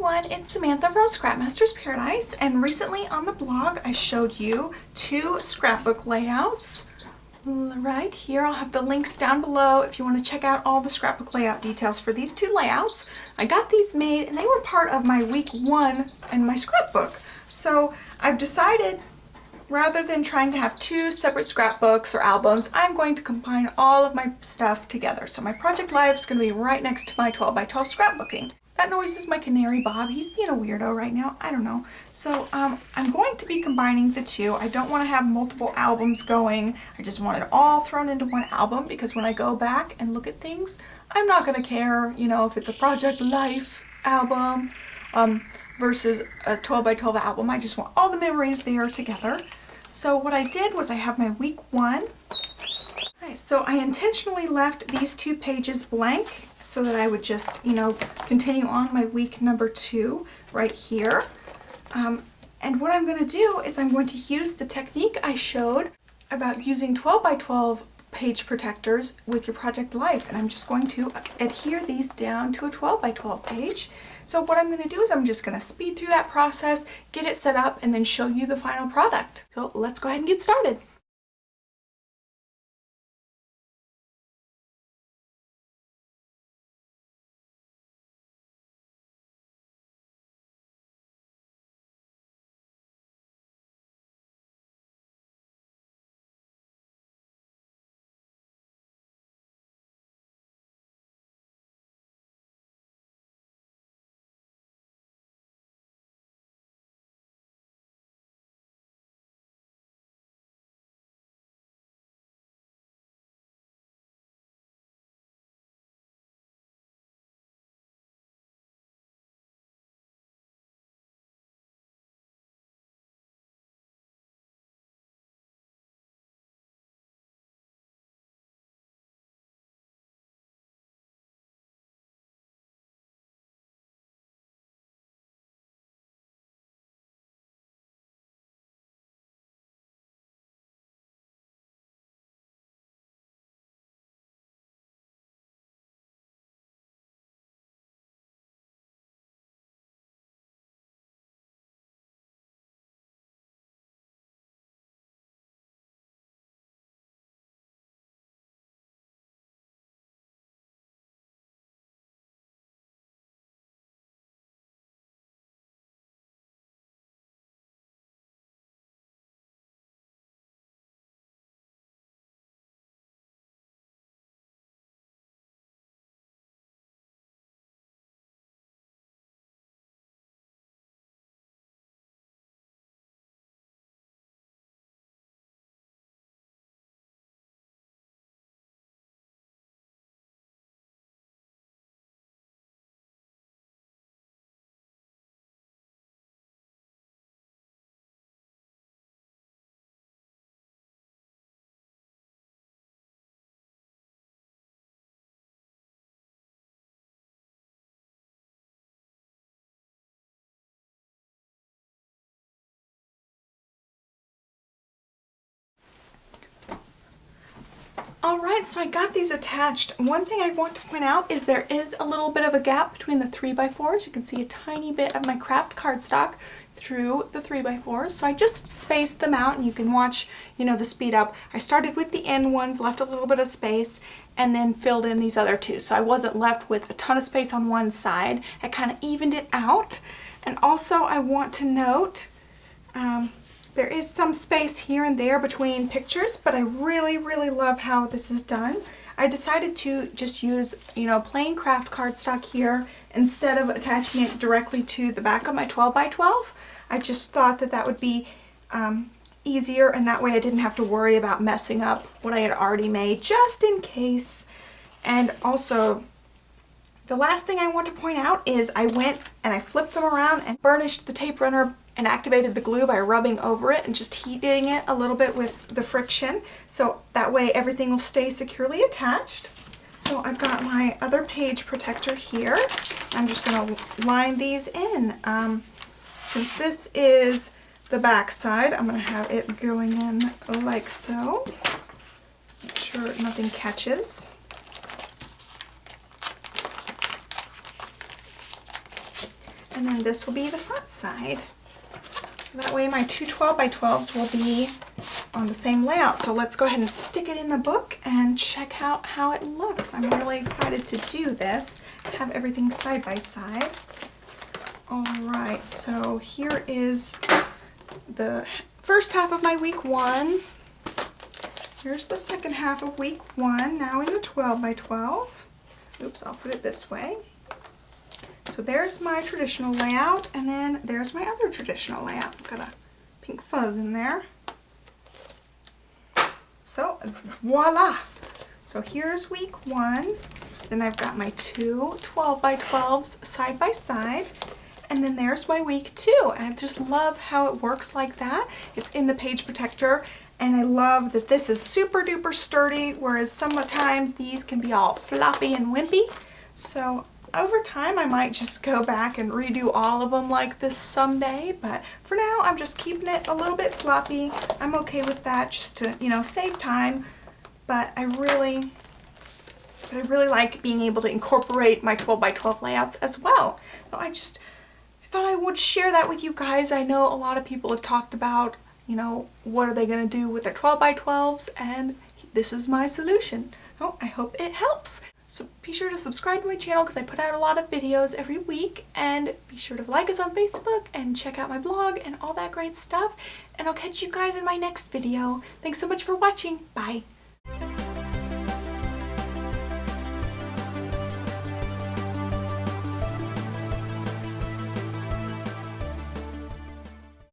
everyone, it's Samantha from Scrapmaster's Paradise, and recently on the blog I showed you two scrapbook layouts. Right here, I'll have the links down below if you want to check out all the scrapbook layout details for these two layouts. I got these made and they were part of my week 1 in my scrapbook. So I've decided, rather than trying to have two separate scrapbooks or albums, I'm going to combine all of my stuff together. So my project life is going to be right next to my 12 by 12 scrapbooking. That noise is my canary Bob. He's being a weirdo right now. I don't know. So I'm going to be combining the two. I don't want to have multiple albums going. I just want it all thrown into one album because when I go back and look at things, I'm not going to care, you know, if it's a project life album versus a 12 by 12 album. I just want all the memories there together. So what I did was I have my week 1. Okay, so I intentionally left these 2 pages blank so that I would just, you know, continue on my week number 2 right here. And what I'm going to do is I'm going to use the technique I showed about using 12 by 12 page protectors with your project life, and I'm just going to adhere these down to a 12 by 12 page. So what I'm going to do is I'm just going to speed through that process, get it set up, and then show you the final product. So let's go ahead and get started. Alright, so I got these attached. One thing I want to point out is there is a little bit of a gap between the 3x4s. You can see a tiny bit of my craft cardstock through the 3x4s. So I just spaced them out and you can watch, you know, the speed up. I started with the end ones, left a little bit of space, and then filled in these other two. So I wasn't left with a ton of space on one side. I kind of evened it out. And also I want to note, there is some space here and there between pictures, but I really, really love how this is done. I decided to just use, you know, plain craft cardstock here instead of attaching it directly to the back of my 12 by 12. I just thought that that would be easier, and that way I didn't have to worry about messing up what I had already made, just in case. And also, the last thing I want to point out is I went and I flipped them around and burnished the tape runner and activated the glue by rubbing over it and just heating it a little bit with the friction, so that way everything will stay securely attached. So I've got my other page protector here. I'm just going to line these in. Since this is the back side, I'm going to have it going in like so. Make sure nothing catches. and then this will be the front side. That way my two 12 by 12s will be on the same layout. So let's go ahead and stick it in the book and check out how it looks. I'm really excited to do this, have everything side by side. All right, so here is the first half of my week 1. Here's the second half of week 1, now in the 12 by 12. Oops, I'll put it this way. So there's my traditional layout, and then there's my other traditional layout. I've got a pink fuzz in there. So voila! So here's week 1. Then I've got my two 12 by 12s side by side. And then there's my week 2. I just love how it works like that. It's in the page protector, and I love that this is super duper sturdy, whereas sometimes these can be all floppy and wimpy. So over time I might just go back and redo all of them like this someday, but for now I'm just keeping it a little bit floppy. I'm okay with that just to, you know, save time, but I really like being able to incorporate my 12 by 12 layouts as well. So I thought I would share that with you guys. I know a lot of people have talked about, you know, what are they going to do with their 12 by 12s, and this is my solution. So I hope it helps. So be sure to subscribe to my channel because I put out a lot of videos every week, and be sure to like us on Facebook and check out my blog and all that great stuff, and I'll catch you guys in my next video. Thanks so much for watching. Bye.